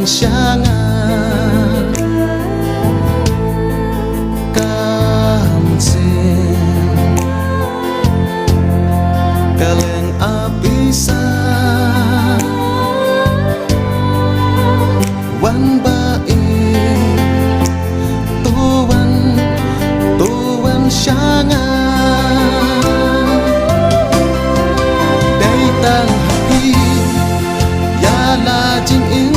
sangat kamsen kaleng abisa wan baik tuan sangat day tang happy ya la jing in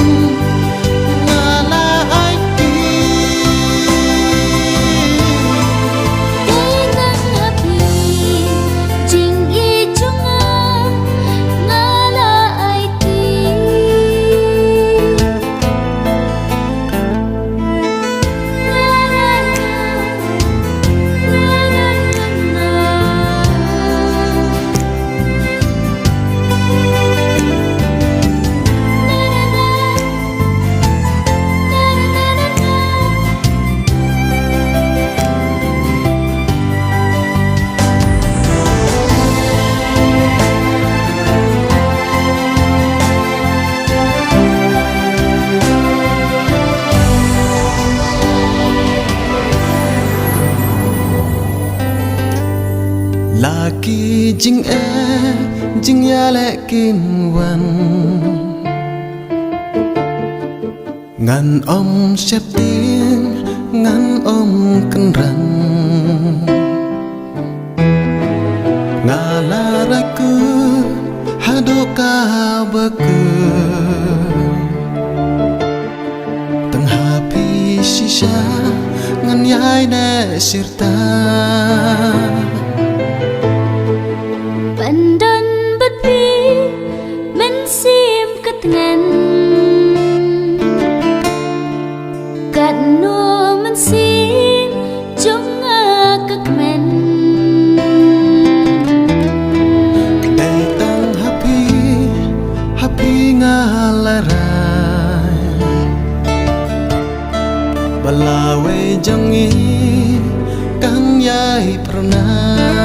laki jing ya lệ kim wan ngàn om xếp tiếng ngàn om cân răng ngà la ra cứ hado ka bơ cứ tầng happy shisha ngàn yai nè sirta Pandan berpi mensim ketengan kat no mensim jonga kekemen day tang happy ngalarai balawe jangi kan yai pernah